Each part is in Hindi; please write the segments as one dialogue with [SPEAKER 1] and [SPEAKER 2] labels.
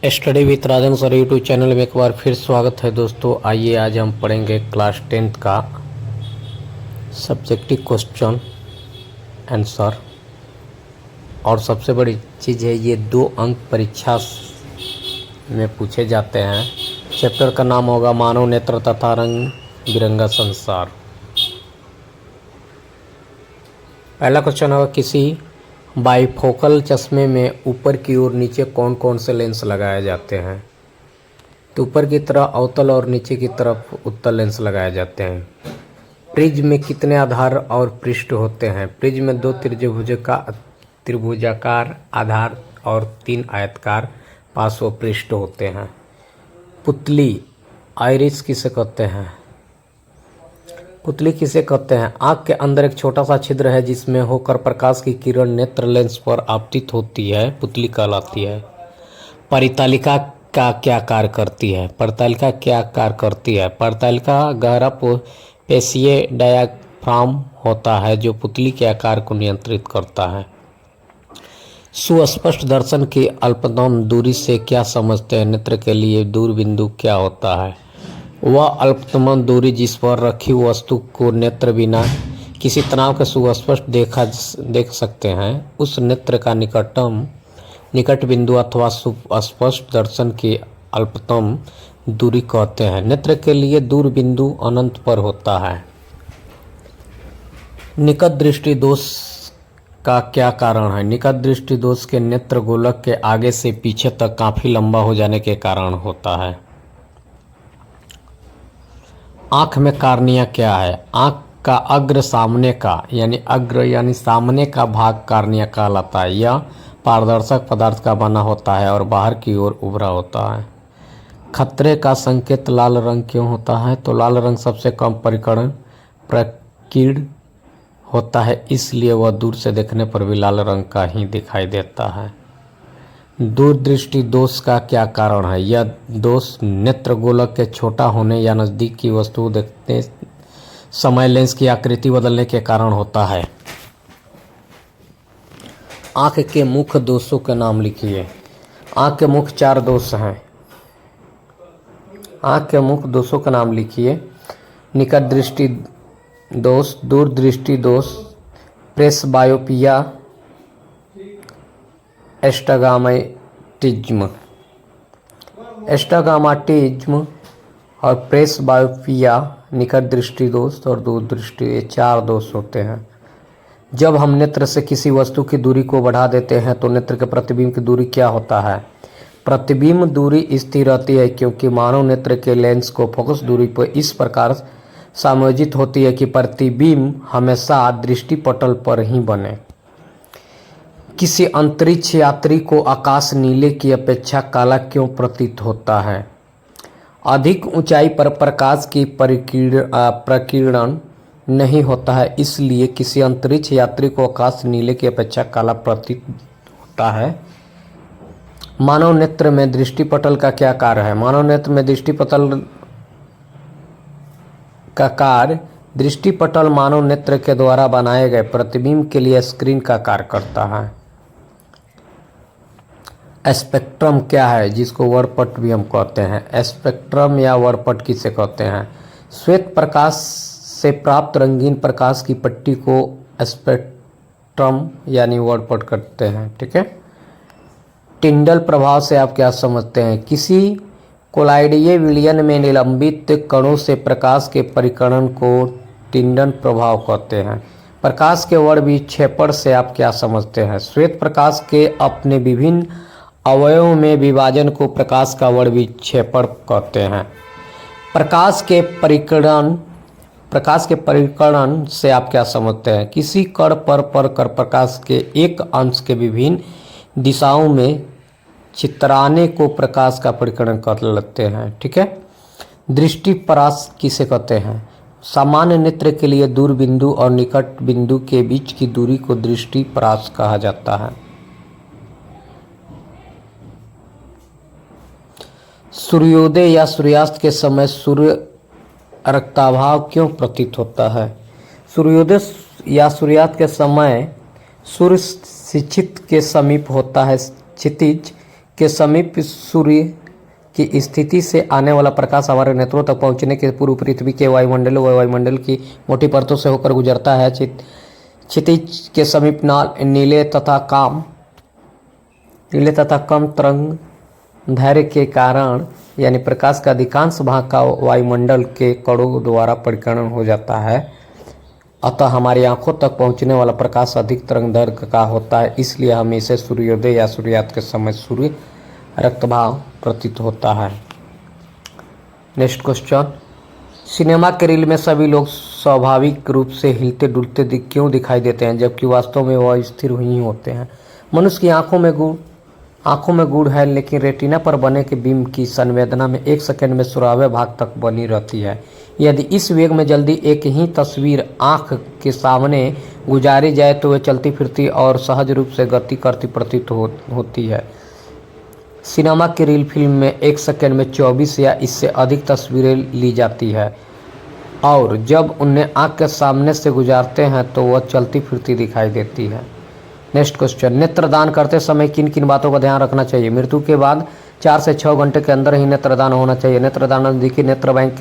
[SPEAKER 1] Study with Rajan sir YouTube channel में एक बार फिर स्वागत है दोस्तों। आइए आज हम पढ़ेंगे क्लास 10th का सब्जेक्टिव क्वेश्चन आंसर। और सबसे बड़ी चीज़ है, ये 2 अंक परीक्षा में पूछे जाते हैं। चैप्टर का नाम होगा मानव नेत्र तथा रंग बिरंगा संसार। पहला क्वेश्चन होगा, किसी बाइफोकल चश्मे में ऊपर की ओर नीचे कौन कौन से लेंस लगाए जाते हैं? तो ऊपर की तरफ अवतल और नीचे की तरफ उत्तल लेंस लगाए जाते हैं। प्रिज्म में कितने आधार और पृष्ठ होते हैं? प्रिज्म में 2 त्रिभुजाकार आधार और 3 आयताकार पार्श्व पृष्ठ होते हैं। पुतली आइरिस किसे कहते हैं? पुतली किसे कहते हैं? आँख के अंदर एक छोटा सा छिद्र है जिसमें होकर प्रकाश की किरण नेत्र लेंस पर आपतित होती है, पुतली कहलाती है। परितालिका का क्या कार्य करती है? परितालिका क्या कार्य करती है? परितालिका गहरा पेशीय डायाफ्राम होता है जो पुतली के आकार को नियंत्रित करता है। सुस्पष्ट दर्शन की अल्पतम दूरी से क्या समझते हैं? नेत्र के लिए दूर बिंदु क्या होता है? वह अल्पतम दूरी जिस पर रखी वस्तु को नेत्र बिना किसी तनाव के सुस्पष्ट देख सकते हैं, उस नेत्र का निकट बिंदु अथवा सुस्पष्ट दर्शन की अल्पतम दूरी कहते हैं। नेत्र के लिए दूर बिंदु अनंत पर होता है। निकट दृष्टि दोष का क्या कारण है? निकट दृष्टि दोष के नेत्र गोलक के आगे से पीछे तक काफी लंबा हो जाने के कारण होता है। आँख में कार्निया क्या है? आँख का अग्र सामने का यानी सामने का भाग कार्निया कहलाता है। यह पारदर्शक पदार्थ का बना होता है और बाहर की ओर उभरा होता है। खतरे का संकेत लाल रंग क्यों होता है? तो लाल रंग सबसे कम प्रकीर्ण होता है, इसलिए वह दूर से देखने पर भी लाल रंग का ही दिखाई देता है। दूरदृष्टि दोष का क्या कारण है? यह दोष नेत्र गोलक के छोटा होने या नजदीक की वस्तु देखते समय लेंस की आकृति बदलने के कारण होता है। आंख के मुख्य दोषों के नाम लिखिए। आंख के मुख्य 4 दोष हैं। आंख के मुख्य दोषों का नाम लिखिए। निकट दृष्टि दोष, दूरदृष्टि दोष, प्रेसबायोपिया, एस्टिग्माटिज्म और प्रेसबायोपिया निकट दृष्टि दोष और दूरदृष्टि, ये 4 दोष होते हैं। जब हम नेत्र से किसी वस्तु की दूरी को बढ़ा देते हैं तो नेत्र के प्रतिबिंब की दूरी क्या होता है? प्रतिबिंब दूरी स्थिर रहती है क्योंकि मानव नेत्र के लेंस को फोकस दूरी पर इस प्रकार समायोजित होती है कि प्रतिबिंब हमेशा दृष्टिपटल पर ही बने। किसी अंतरिक्ष यात्री को आकाश नीले की अपेक्षा काला क्यों प्रतीत होता है? अधिक ऊंचाई पर प्रकाश की प्रकीर्णन नहीं होता है, इसलिए किसी अंतरिक्ष यात्री को आकाश नीले की अपेक्षा काला प्रतीत होता है। मानव नेत्र में दृष्टिपटल का क्या कार्य है? मानव नेत्र में दृष्टिपटल का कार्य, दृष्टिपटल मानव नेत्र के द्वारा बनाए गए प्रतिबिंब के लिए स्क्रीन का कार्य करता है। स्पेक्ट्रम क्या है, जिसको वर्णपट भी हम कहते हैं? स्पेक्ट्रम या वर्णपट किसे कहते हैं? श्वेत प्रकाश से प्राप्त रंगीन प्रकाश की पट्टी को स्पेक्ट्रम यानी वर्णपट कहते हैं। ठीक है। टिंडल प्रभाव से आप क्या समझते हैं? किसी कोलाइडीय विलयन में निलंबित कणों से प्रकाश के परिकरण को टिंडल प्रभाव कहते हैं। प्रकाश के वर्णविक्षेपण से आप क्या समझते हैं? श्वेत प्रकाश के अपने विभिन्न अवयवों में विभाजन को प्रकाश का वर्णविक्षेपण कहते हैं। प्रकाश के परिकरण से आप क्या समझते हैं? किसी कण पर पड़कर प्रकाश के एक अंश के विभिन्न दिशाओं में चितराने को प्रकाश का परिकरण कहते हैं। ठीक है। दृष्टिपरास किसे कहते हैं? सामान्य नेत्र के लिए दूर बिंदु और निकट बिंदु के बीच की दूरी को दृष्टिपरास कहा जाता है। सूर्योदय या सूर्यास्त के समय सूर्य रक्ताभाव क्यों प्रतीत होता है? सूर्योदय या सूर्यास्त के समय सूर्य शिखित के समीप होता है। क्षितिज के समीप सूर्य की स्थिति से आने वाला प्रकाश हमारे नेत्रों तक पहुंचने के पूर्व पृथ्वी के वायुमंडल व वायुमंडल की मोटी परतों से होकर गुजरता है। क्षितिज के समीप नीले तथा कम तरंग धैर्य के कारण यानी प्रकाश का अधिकांश भाग का वायुमंडल के कणों द्वारा परिकरण हो जाता है। अतः हमारी आंखों तक पहुंचने वाला प्रकाश अधिक तरंग दैर्घ्य का होता है, इसलिए हमें इसे सूर्योदय या सूर्यास्त के समय सूर्य रक्तभाव प्रतीत होता है। नेक्स्ट क्वेश्चन, सिनेमा के रील में सभी लोग स्वाभाविक रूप से हिलते डुलते क्यों दिखाई देते हैं, जबकि वास्तव में वह स्थिर ही होते हैं। मनुष्य की आंखों में गुण है, लेकिन रेटिना पर बने के बीम की संवेदना में 1 सेकंड में 16वें भाग तक बनी रहती है। यदि इस वेग में जल्दी एक ही तस्वीर आंख के सामने गुजारी जाए तो वह चलती फिरती और सहज रूप से गति करती प्रतीत होती है। सिनेमा की रील फिल्म में 1 सेकंड में 24 या इससे अधिक तस्वीरें ली जाती है और जब उन्हें आंख के सामने से गुजारते हैं तो वह चलती फिरती दिखाई देती है। नेक्स्ट क्वेश्चन, नेत्रदान करते समय किन किन बातों का ध्यान रखना चाहिए। मृत्यु के बाद 4 से 6 घंटे के अंदर ही नेत्रदान होना चाहिए। नेत्रदान नजदीकी नेत्र बैंक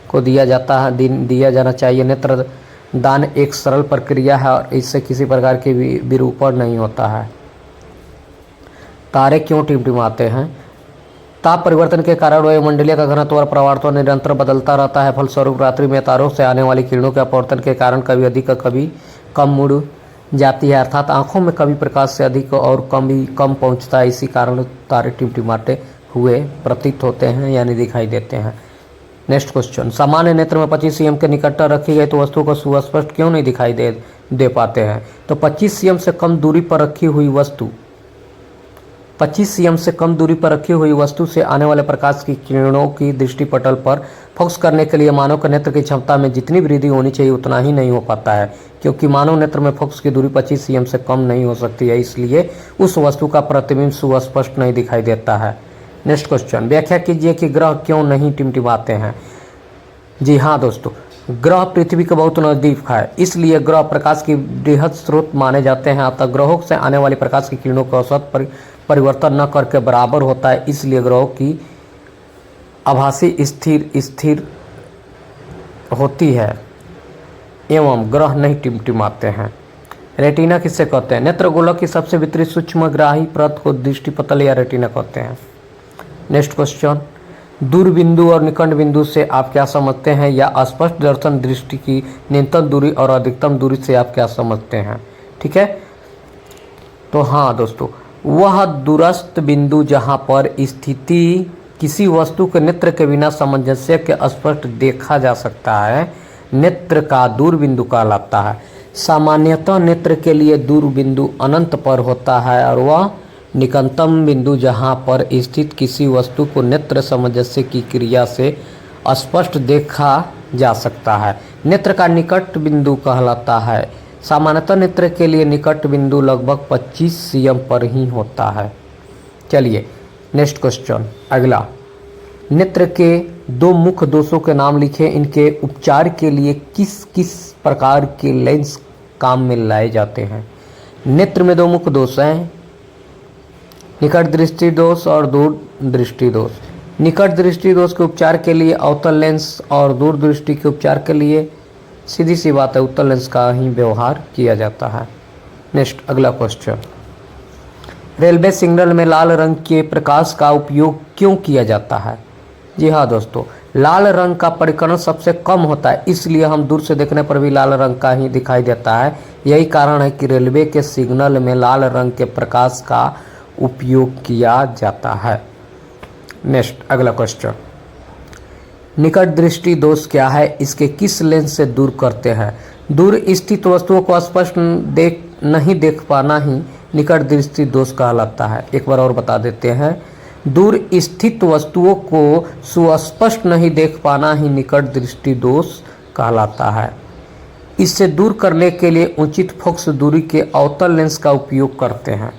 [SPEAKER 1] को दिया जाना चाहिए। नेत्रदान एक सरल प्रक्रिया है और इससे किसी प्रकार की विरूपण नहीं होता है। तारे क्यों टिमटिमाते हैं। ताप परिवर्तन के कारण वायुमंडलीय का घनत्व और प्रवाह निरंतर बदलता रहता है। फलस्वरूप रात्रि में तारों से आने वाली किरणों के अपवर्तन के कारण कभी अधिक कभी कम मुड़ जाती है, अर्थात आंखों में कभी प्रकाश से अधिक और कम पहुंचता है। इसी कारण तारे टिमटिमाते हुए प्रतीत होते हैं यानी दिखाई देते हैं। नेक्स्ट क्वेश्चन, सामान्य नेत्र में 25 cm के निकट रखी गई तो वस्तु को सुस्पष्ट क्यों नहीं दिखाई दे पाते हैं। तो 25 cm से कम दूरी पर रखी हुई वस्तु से आने वाले प्रकाश की किरणों की दृष्टिपटल पर फोकस करने के लिए मानव के नेत्र की क्षमता में जितनी वृद्धि होनी चाहिए उतना ही नहीं हो पाता है, क्योंकि मानव नेत्र में फोकस की दूरी 25 cm से कम नहीं हो सकती है, इसलिए उस वस्तु का प्रतिबिंब सुस्पष्ट नहीं दिखाई देता है। नेक्स्ट क्वेश्चन, व्याख्या कीजिए कि ग्रह क्यों नहीं टिमटिमाते हैं। जी हाँ दोस्तों, ग्रह पृथ्वी के बहुत नजदीक है, इसलिए ग्रह प्रकाश की बृहद स्रोत माने जाते हैं। अतः ग्रहों से आने वाली प्रकाश की किरणों का औसत परिवर्तन न करके बराबर होता है, इसलिए ग्रहों की आभासी स्थिर होती है एवं ग्रह नहीं टिमटिमाते हैं। रेटिना किससे कहते हैं। नेत्रगोलक की सबसे भीतरी सूक्ष्मग्राही परत को दृष्टिपटल या रेटिना कहते हैं। नेक्स्ट क्वेश्चन, दूरबिंदु और निकट बिंदु से आप क्या समझते हैं, या स्पष्ट दर्शन दृष्टि की न्यूनतम दूरी और अधिकतम दूरी से आप क्या समझते हैं। ठीक है, तो हाँ दोस्तों, वह दूरस्थ बिंदु जहाँ पर स्थिति किसी वस्तु के नेत्र के बिना सामंजस्य के स्पष्ट देखा जा सकता है, नेत्र का दूर बिंदु कहलाता है। सामान्यतः नेत्र के लिए दूर बिंदु अनंत पर होता है और वह निकटतम बिंदु जहाँ पर स्थित किसी वस्तु को नेत्र सामंजस्य की क्रिया से स्पष्ट देखा जा सकता है, नेत्र का निकट बिंदु कहलाता है। सामान्यतः नेत्र के लिए निकट बिंदु लगभग 25 cm पर ही होता है। चलिए नेक्स्ट क्वेश्चन, अगला, नेत्र के 2 मुख्य दोषों के नाम लिखें। इनके उपचार के लिए किस किस प्रकार के लेंस काम में लाए जाते हैं। नेत्र में 2 मुख्य दोष हैं, निकट दृष्टि दोष और दूर दृष्टि दोष। निकट दृष्टि दोष के उपचार के लिए अवतल लेंस और दूर दृष्टि के उपचार के लिए सीधी सी बात है उत्तल लेंस का ही व्यवहार किया जाता है। नेक्स्ट अगला क्वेश्चन, रेलवे सिग्नल में लाल रंग के प्रकाश का उपयोग क्यों किया जाता है। जी हाँ दोस्तों, लाल रंग का परिकरण सबसे कम होता है, इसलिए हम दूर से देखने पर भी लाल रंग का ही दिखाई देता है। यही कारण है कि रेलवे के सिग्नल में लाल रंग के प्रकाश का उपयोग किया जाता है। नेक्स्ट अगला क्वेश्चन, निकट दृष्टि दोष क्या है, इसके किस लेंस से दूर करते हैं। दूर स्थित वस्तुओं को स्पष्ट नहीं देख पाना ही निकट दृष्टि दोष कहलाता है। एक बार और बता देते हैं, दूर स्थित वस्तुओं को सुस्पष्ट नहीं देख पाना ही निकट दृष्टि दोष कहलाता है। इससे दूर करने के लिए उचित फोकस दूरी के अवतल लेंस का उपयोग करते हैं।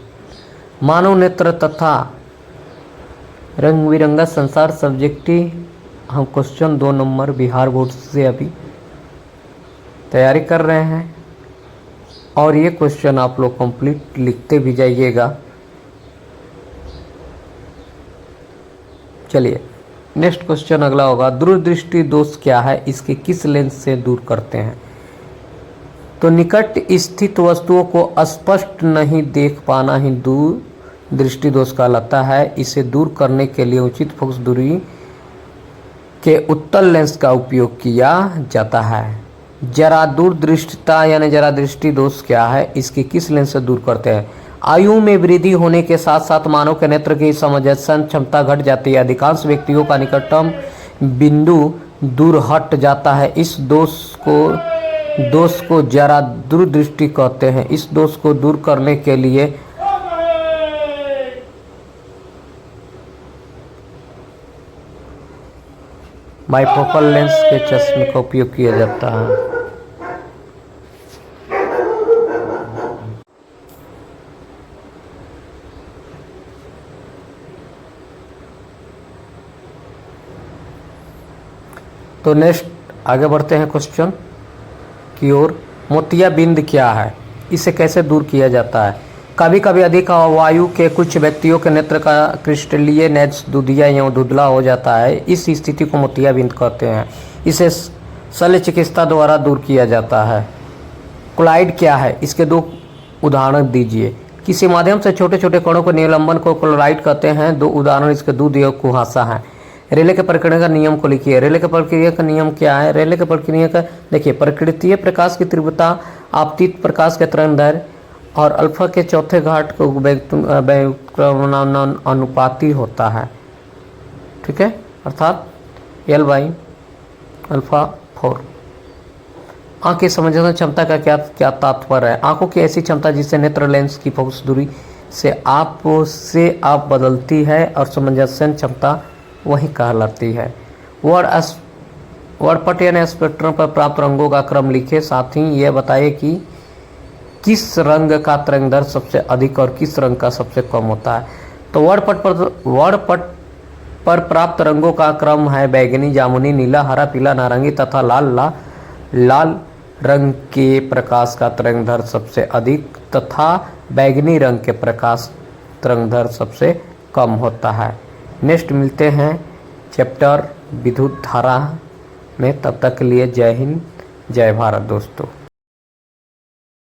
[SPEAKER 1] मानव नेत्र तथा रंग बिरंगा संसार सब्जेक्टिव हम क्वेश्चन 2 नंबर बिहार बोर्ड से अभी तैयारी कर रहे हैं और ये क्वेश्चन आप लोग कंप्लीट लिखते भी जाइएगा चलिए नेक्स्ट क्वेश्चन अगला होगा, दूरदृष्टि दोष क्या है, इसके किस लेंस से दूर करते हैं। तो निकट स्थित वस्तुओं को स्पष्ट नहीं देख पाना ही दूर दृष्टि दोष कहलाता है। इसे दूर करने के लिए उचित फोकस दूरी के उत्तल लेंस का उपयोग किया जाता है। जरा दूरदृष्टिता यानी जरा दृष्टि दोष क्या है, इसके किस लेंस से दूर करते हैं। आयु में वृद्धि होने के साथ साथ मानव के नेत्र की संवेदन क्षमता घट जाती है। अधिकांश व्यक्तियों का निकटतम बिंदु दूर हट जाता है। इस दोष को जरा दूरदृष्टि कहते हैं। इस दोष को दूर करने के लिए बाइफोकल लेंस के चश्मे का उपयोग किया जाता है। तो नेक्स्ट आगे बढ़ते हैं क्वेश्चन की ओर। मोतियाबिंद क्या है, इसे कैसे दूर किया जाता है। कभी कभी अधिक वायु के कुछ व्यक्तियों के नेत्र का क्रिस्टलीय नेत्र दुधिया एवं धुंधला हो जाता है। इस स्थिति को मोतियाबिंद कहते हैं। इसे शल्य चिकित्सा द्वारा दूर किया जाता है। क्लोराइड क्या है, इसके दो उदाहरण दीजिए। किसी माध्यम से छोटे छोटे कणों को निलंबन को क्लोराइड कहते हैं। दो उदाहरण इसके दूध एवं कुहासा हैं। रेले के प्रक्रिया का नियम को लिखिए। रेले के प्रक्रिया का नियम क्या है। रेले के प्रक्रिया का देखिए, प्रकृतीय प्रकाश की तीव्रता आपतित प्रकाश के तरंगदैर्घ्य और अल्फा के चौथे घाट को अनुपाती होता है। ठीक है, अर्थात L/α4। आँख की समझने क्षमता का क्या तात्पर्य है। आंखों की ऐसी क्षमता जिससे नेत्र लेंस की फोकस दूरी से आप बदलती है और समंजसन क्षमता वही कहलाती है। वर्णपट यानी स्पेक्ट्रम पर प्राप्त रंगों का क्रम लिखे। साथ ही यह बताइए कि किस रंग का तरंगदैर्घ्य सबसे अधिक और किस रंग का सबसे कम होता है। तो वर्णपट पर प्राप्त रंगों का क्रम है बैगनी, जामुनी, नीला, हरा, पीला, नारंगी तथा लाल रंग के प्रकाश का तरंगदैर्घ्य सबसे अधिक तथा बैगनी रंग के प्रकाश तरंगदैर्घ्य सबसे कम होता है। नेक्स्ट मिलते हैं चैप्टर विद्युत धारा में। तब तक के लिए जय हिंद, जय भारत दोस्तों।